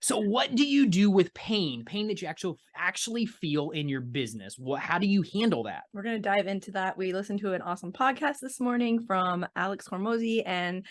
So what do you do with pain? Pain that you actually feel in your business. How do you handle that? We're going to dive into that. We listened to an awesome podcast this morning from Alex Hormozi, and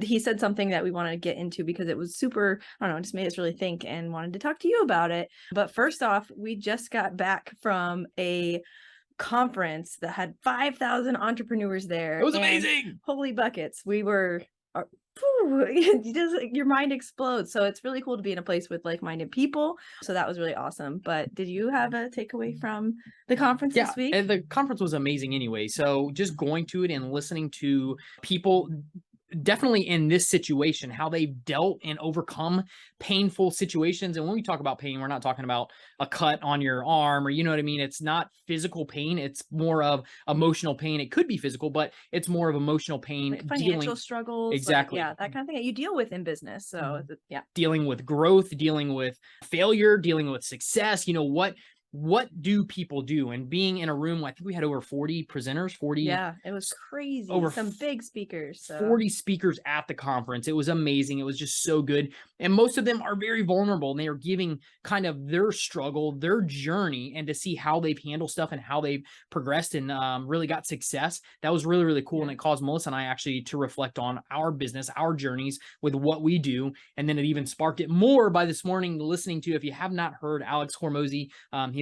he said something that we wanted to get into because it was super, I don't know, just made us really think and wanted to talk to you about it. But first off, we just got back from a conference that had 5,000 entrepreneurs there. It was and amazing. Holy buckets. We were your mind explodes. So it's really cool to be in a place with like-minded people. So that was really awesome. But did you have a takeaway from the conference Yeah, this week? and the conference was amazing anyway. So just going to it and listening to people definitely in this situation, how they've dealt and overcome painful situations. And when we talk about pain, we're not talking about a cut on your arm or, you know what I mean? It's not physical pain. It's more of emotional pain. It could be physical, but it's more of emotional pain. Like financial struggles. Exactly. Like, yeah, that kind of thing that you deal with in business. So yeah. Dealing with growth, dealing with failure, dealing with success. You know, what do people do? And being in a room, I think we had over 40 presenters, 40. Yeah, it was crazy. Over Some big speakers. So 40 speakers at the conference. It was amazing. It was just so good. And most of them are very vulnerable and they are giving kind of their struggle, their journey, and to see how they've handled stuff and how they've progressed and really got success. That was really, really cool. Yeah. And it caused Melissa and I actually to reflect on our business, our journeys with what we do. And then it even sparked it more by this morning listening to, if you have not heard Alex Hormozi,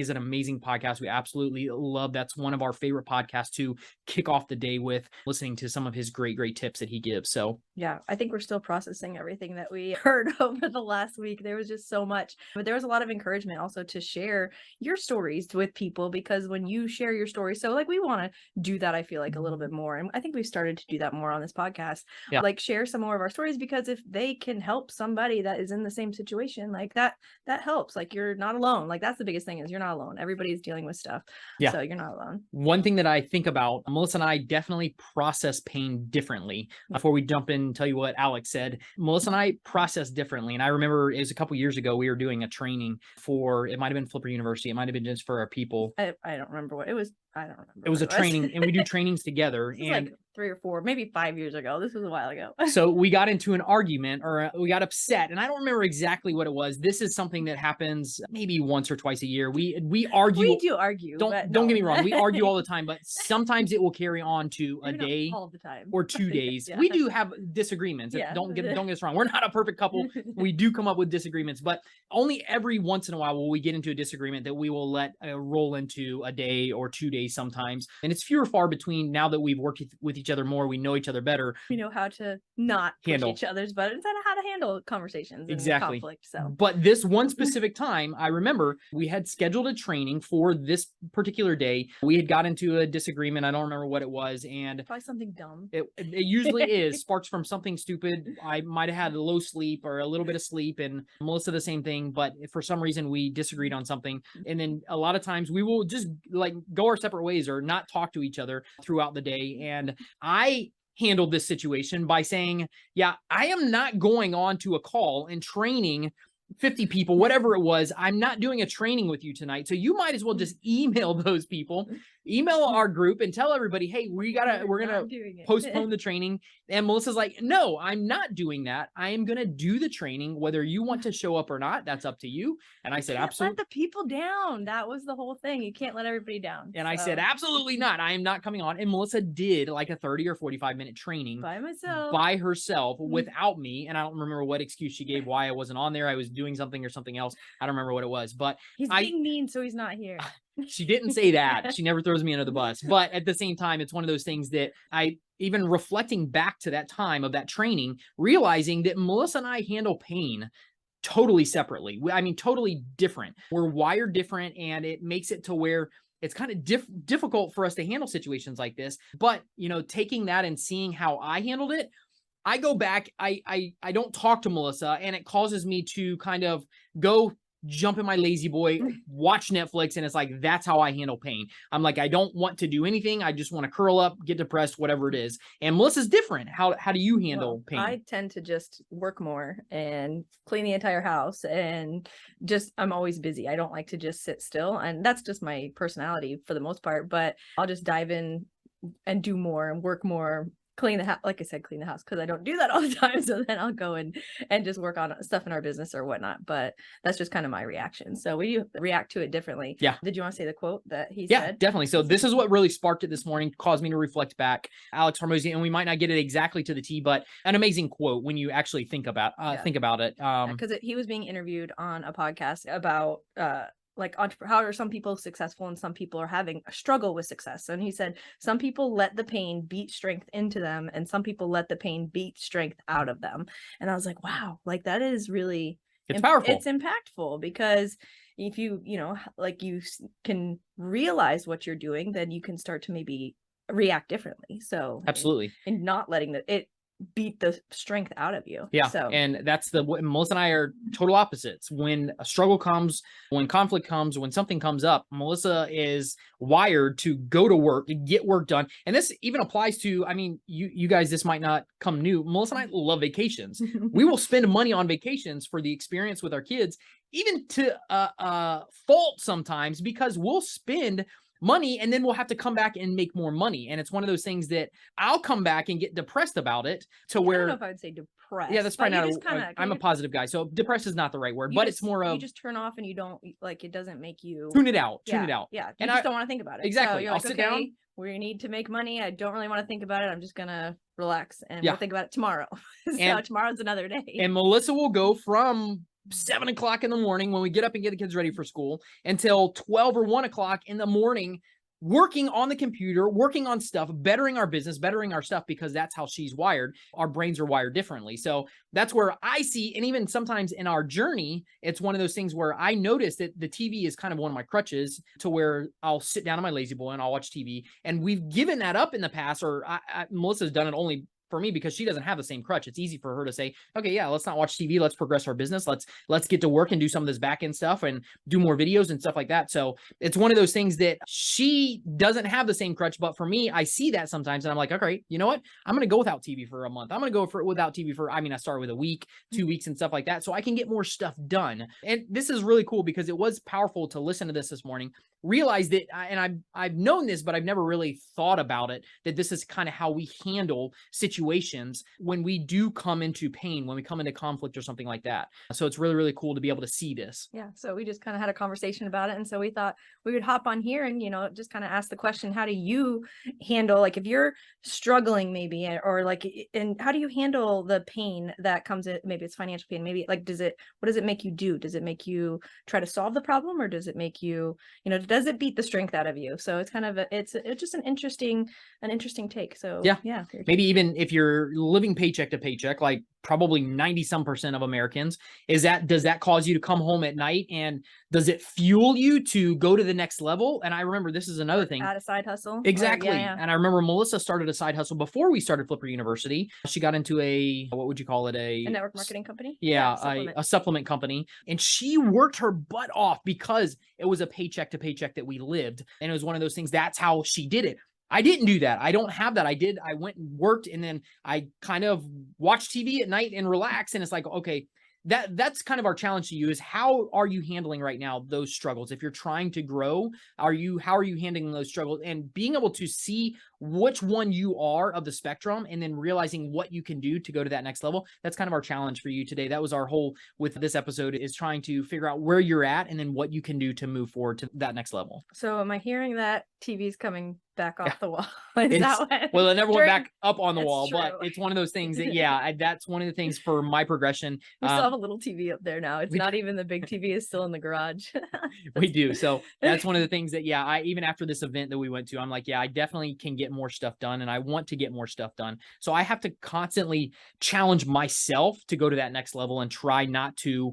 he has an amazing podcast. We absolutely love. That's one of our favorite podcasts to kick off the day with, listening to some of his great tips that he gives. So yeah, I think we're still processing everything that we heard over the last week. There was just so much, but there was a lot of encouragement also to share your stories with people, because when you share your story, so like we want to do that, I feel like a little bit more. And I think we've started to do that more on this podcast. Yeah. Like share some more of our stories, because if they can help somebody that is in the same situation, like that helps. Like you're not alone. Like that's the biggest thing, is you're not alone. Everybody's dealing with stuff. Yeah. So you're not alone. One thing that I think about, Melissa and I definitely process pain differently. Before we jump in and tell you what Alex said, Melissa and I process differently. And I remember it was a couple years ago, we were doing a training for, it might've been Flipper University. It might've been just for our people. I don't remember what it was. I don't remember. It was a training and we do trainings together. This was like 3 or 4, maybe 5 years ago. This was a while ago. So we got into an argument, or we got upset, and I don't remember exactly what it was. This is something that happens maybe once or twice a year. We argue. We do argue. Don't get me wrong. We argue all the time, but sometimes it will carry on to a day all the time or 2 days. Yeah. We do have disagreements. Yeah. Don't get us wrong. We're not a perfect couple. We do come up with disagreements, but only every once in a while will we get into a disagreement that we will let roll into a day or 2 days sometimes. And it's few or far between now that we've worked with each other more. We know each other better. We know how to not push Handle each other's buttons and how to handle conversations and Exactly. conflict. So, But this one specific time, I remember we had scheduled a training for this particular day. We had got into a disagreement. I don't remember what it was. And probably something dumb. it usually is sparks from something stupid. I might have had a low sleep or a little bit of sleep, and Melissa the same thing. But for some reason we disagreed on something. And then a lot of times we will just like go our separate ways or not talk to each other throughout the day. And I handled this situation by saying, yeah, I am not going on to a call and training 50 people, whatever it was. I'm not doing a training with you tonight. So you might as well just email those people, email our group and tell everybody, hey, we're going to postpone the training. And Melissa's like, no, I'm not doing that. I am going to do the training, whether you want to show up or not. That's up to you. And I said, absolutely. Let the people down. That was the whole thing. You can't let everybody down. And I said, absolutely not. I am not coming on. And Melissa did like a 30 or 45-minute training by herself without me. And I don't remember what excuse she gave why I wasn't on there. I was doing something or something else. I don't remember what it was, but he's being mean, so he's not here. She didn't say that. She never throws me under the bus. But at the same time, it's one of those things that I, even reflecting back to that time of that training, realizing that Melissa and I handle pain totally separately. I mean, totally different. We're wired different, and it makes it to where it's kind of difficult for us to handle situations like this. But, you know, taking that and seeing how I handled it, I go back, I don't talk to Melissa, and it causes me to kind of go jump in my lazy boy, watch Netflix, and it's like, that's how I handle pain. I'm like, I don't want to do anything. I just want to curl up, get depressed, whatever it is. And Melissa's different. How do you handle pain? I tend to just work more and clean the entire house, and just, I'm always busy. I don't like to just sit still, and that's just my personality for the most part, but I'll just dive in and do more and work more, clean the house, like I said, clean the house, because I don't do that all the time. So then I'll go and just work on stuff in our business or whatnot. But that's just kind of my reaction. So we do react to it differently. Yeah. Did you want to say the quote that he Yeah, said? definitely. So this is what really sparked it this morning, caused me to reflect back. Alex Hormozi, and we might not get it exactly to the T, but an amazing quote when you actually think about it. Because he was being interviewed on a podcast about like how are some people successful and some people are having a struggle with success. And he said some people let the pain beat strength into them, and some people let the pain beat strength out of them. And I was like, wow, like that is really, it's powerful. It's impactful, because if you like you can realize what you're doing, then you can start to maybe react differently. So absolutely, and not letting it beat the strength out of you. Yeah. So, and that's Melissa and I are total opposites. When a struggle comes, when conflict comes, when something comes up, Melissa is wired to go to work, to get work done. And this even applies to, I mean, you guys, this might not come new. Melissa and I love vacations. We will spend money on vacations for the experience with our kids, even to fault sometimes, because we'll spend money and then we'll have to come back and make more money. And it's one of those things that I'll come back and get depressed about it to where, I don't know if I would say depressed. Yeah, that's probably not, I'm a positive guy. So depressed is not the right word, but it's more of, you just turn off and you don't, like, it doesn't make you tune it out. Yeah, you and just don't want to think about it. Exactly. So you're I'll like, sit okay, down. we need to make money. I don't really want to think about it. I'm just going to relax and Yeah. we'll think about it tomorrow. So And- tomorrow's another day. And Melissa will go from 7 o'clock in the morning when we get up and get the kids ready for school until 12 or 1 o'clock in the morning, working on the computer, working on stuff, bettering our business, bettering our stuff, because that's how she's wired. Our brains are wired differently. So that's where I see, and even sometimes in our journey, it's one of those things where I notice that the TV is kind of one of my crutches, to where I'll sit down on my lazy boy and I'll watch TV. And we've given that up in the past, or Melissa's done it only for me because she doesn't have the same crutch. It's easy for her to say, okay, yeah, let's not watch TV. Let's progress our business. Let's get to work and do some of this back end stuff and do more videos and stuff like that. So it's one of those things that she doesn't have the same crutch. But for me, I see that sometimes and I'm like, okay, you know what? I'm going to go without TV for a month. I'm going to go without TV for, I started with a week, 2 weeks and stuff like that. So I can get more stuff done. And this is really cool because it was powerful to listen to this morning, realize that, and I've known this, but I've never really thought about it, that this is kind of how we handle situations when we do come into pain, when we come into conflict or something like that. So it's really, really cool to be able to see this. Yeah. So we just kind of had a conversation about it. And so we thought we would hop on here and, just kind of ask the question, how do you handle, like, if you're struggling maybe, or like, and how do you handle the pain that comes in? Maybe it's financial pain. Maybe like, what does it make you do? Does it make you try to solve the problem, or does it make you, does it beat the strength out of you? So it's kind of, it's just an interesting take. So yeah. Maybe even if you're living paycheck to paycheck, like probably 90% of Americans, does that cause you to come home at night, and does it fuel you to go to the next level? And I remember this is another thing. Add a side hustle. Exactly. And I remember Melissa started a side hustle before we started Flipper University. She got into what would you call it? A network marketing company? Yeah, a supplement company. And she worked her butt off because it was a paycheck to paycheck that we lived. And it was one of those things, that's how she did it. I didn't do that. I don't have that. I went and worked, and then I kind of watched TV at night and relax. And it's like, okay, that's kind of our challenge to you, is how are you handling right now those struggles? If you're trying to grow, how are you handling those struggles, and being able to see which one you are of the spectrum, and then realizing what you can do to go to that next level. That's kind of our challenge for you today. That was our whole with this episode, is trying to figure out where you're at and then what you can do to move forward to that next level. So am I hearing that TV's coming back off the wall? Well, it never went back up on the wall, true. But it's one of those things that, that's one of the things for my progression. We still have a little TV up there now. It's not even the big TV, is still in the garage. We do. So that's one of the things that, I even after this event that we went to, I'm like, I definitely can get more stuff done, and I want to get more stuff done. So I have to constantly challenge myself to go to that next level and try not to,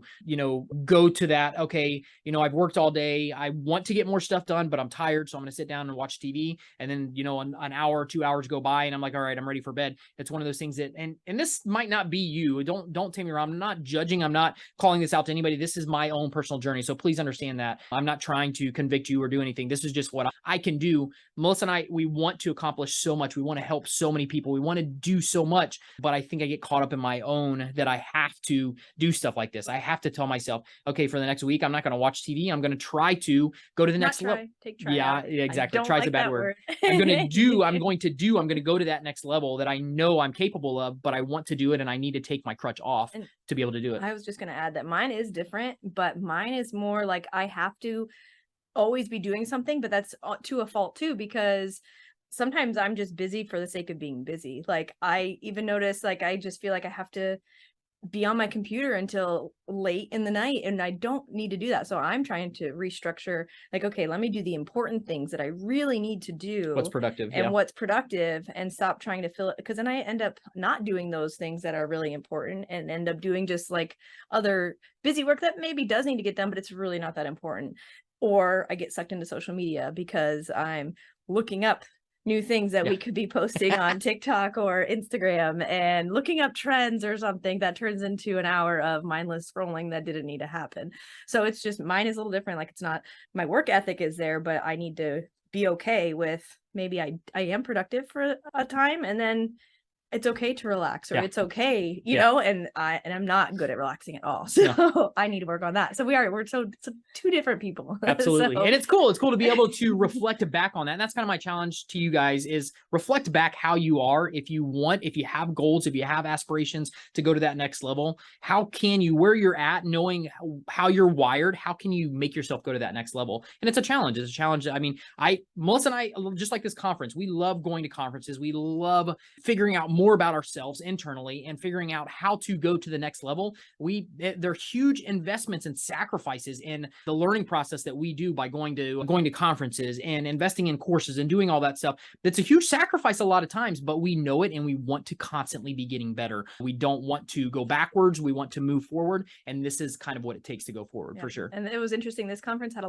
go to that, okay, I've worked all day. I want to get more stuff done, but I'm tired. So I'm going to sit down and watch TV. And then, an hour or 2 hours go by and I'm like, all right, I'm ready for bed. It's one of those things that, and this might not be you. Don't take me wrong. I'm not judging. I'm not calling this out to anybody. This is my own personal journey. So please understand that I'm not trying to convict you or do anything. This is just what I can do. Melissa and I, we want to accomplish accomplish so much. We want to help so many people. We want to do so much, but I think I get caught up in my own that I have to do stuff like this. I have to tell myself, okay, for the next week, I'm not going to watch TV. I'm going to try to go to the next level. Take try Yeah, out. exactly. I don't Try is like a bad that word. I'm going to go to that next level that I know I'm capable of, but I want to do it and I need to take my crutch off to be able to do it. I was just going to add that mine is different, but mine is more like I have to always be doing something, but that's to a fault too, because sometimes I'm just busy for the sake of being busy. Like I even notice, like I just feel like I have to be on my computer until late in the night, and I don't need to do that. So I'm trying to restructure, like, okay, let me do the important things that I really need to do, What's productive and and stop trying to fill it, because then I end up not doing those things that are really important and end up doing just like other busy work that maybe does need to get done, but it's really not that important. Or I get sucked into social media because I'm looking up new things that we could be posting on TikTok or Instagram and looking up trends or something that turns into an hour of mindless scrolling that didn't need to happen. So it's just, mine is a little different. Like, it's not, my work ethic is there, but I need to be okay with maybe I am productive for a time, and then it's okay to relax, or it's okay, you know, and I'm not good at relaxing at all. So I need to work on that. So we're so two different people. Absolutely. And it's cool. It's cool to be able to reflect back on that. And that's kind of my challenge to you guys, is reflect back how you are. If you have goals, if you have aspirations to go to that next level, how can you, where you're at, knowing how you're wired, how can you make yourself go to that next level? And it's a challenge. It's a challenge. I mean, Melissa and I, just like this conference, we love going to conferences. We love figuring out more about ourselves internally and figuring out how to go to the next level. They're huge investments and sacrifices in the learning process that we do by going to conferences and investing in courses and doing all that stuff. That's a huge sacrifice a lot of times, but we know it and we want to constantly be getting better. We don't want to go backwards. We want to move forward. And this is kind of what it takes to go forward, for sure. And it was interesting. This conference had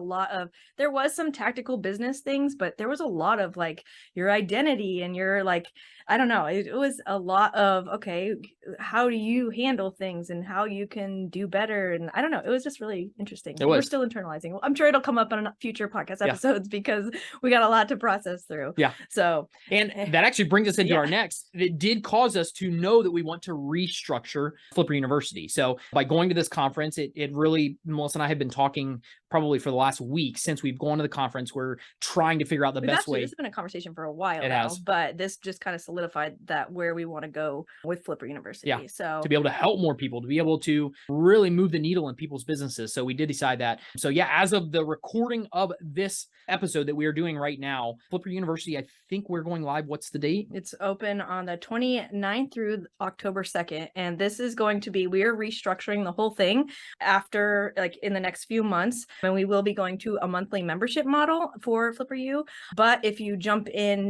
there was some tactical business things, but there was a lot of like your identity and your, like, I don't know, it was a lot of, okay, how do you handle things and how you can do better? And I don't know, it was just really interesting. We're still internalizing. I'm sure it'll come up on future podcast episodes because we got a lot to process through. Yeah. So, and that actually brings us into our next. It did cause us to know that we want to restructure Flipper University. So by going to this conference, it really, Melissa and I have been talking probably for the last week since we've gone to the conference. We're trying to figure out the best way. This has been a conversation for a while now, but this just kind of solidified that where we want to go with Flipper University. Yeah. So to be able to help more people, to be able to really move the needle in people's businesses. So we did decide that. So yeah, as of the recording of this episode that we are doing right now, Flipper University, I think we're going live. What's the date? It's open on the 29th through October 2nd. And this is going to be, we're restructuring the whole thing after, like, in the next few months. And we will be going to a monthly membership model for Flipper U. But if you jump in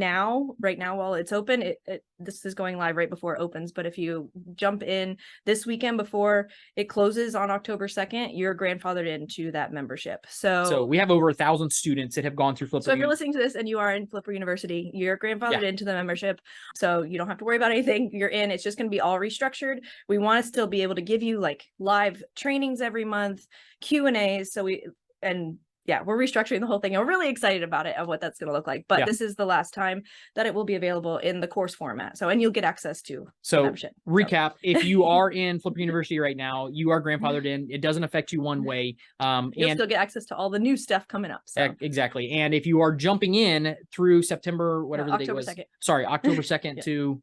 right now while it's open, this is going live right before it opens. But if you jump in this weekend before it closes on October 2nd, you're grandfathered into that membership. So we have over 1,000 students that have gone through Flipper. So if you're listening to this and you are in Flipper University, you're grandfathered into the membership. So you don't have to worry about anything. You're in. It's just going to be all restructured. We want to still be able to give you like live trainings every month, Q&As. We're restructuring the whole thing, and we're really excited about it, of what that's going to look like. But this is the last time that it will be available in the course format. So, and you'll get access to membership. Recap, if you are in Flipper University right now, you are grandfathered in. It doesn't affect you one way. You'll still get access to all the new stuff coming up. So. Exactly. And if you are jumping in through September, whatever the date was. 2nd. Sorry, October 2nd to...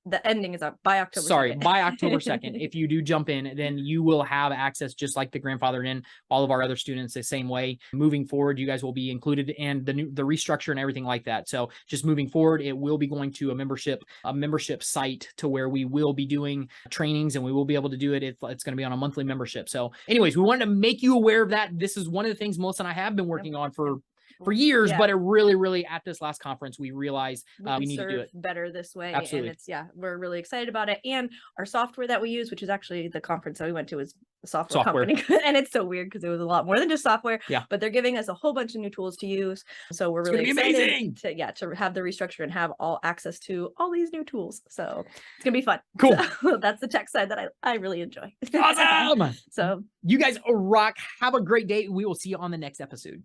The ending is up by October 2nd. By October 2nd. If you do jump in, then you will have access, just like the grandfathered in, all of our other students the same way. Moving forward, you guys will be included in the restructure and everything like that. So just moving forward, it will be going to a membership site to where we will be doing trainings, and we will be able to do it. It's going to be on a monthly membership. So anyways, we wanted to make you aware of that. This is one of the things Melissa and I have been working on for years, but it really at this last conference, we realized we need to do it better this way. Absolutely. And we're really excited about it. And our software that we use, which is actually the conference that we went to, is a software company. And it's so weird because it was a lot more than just software, but they're giving us a whole bunch of new tools to use. So we're really excited to have the restructure and have all access to all these new tools. So it's gonna be fun. Cool. So that's the tech side that I really enjoy. Awesome. So you guys rock. Have a great day. We will see you on the next episode.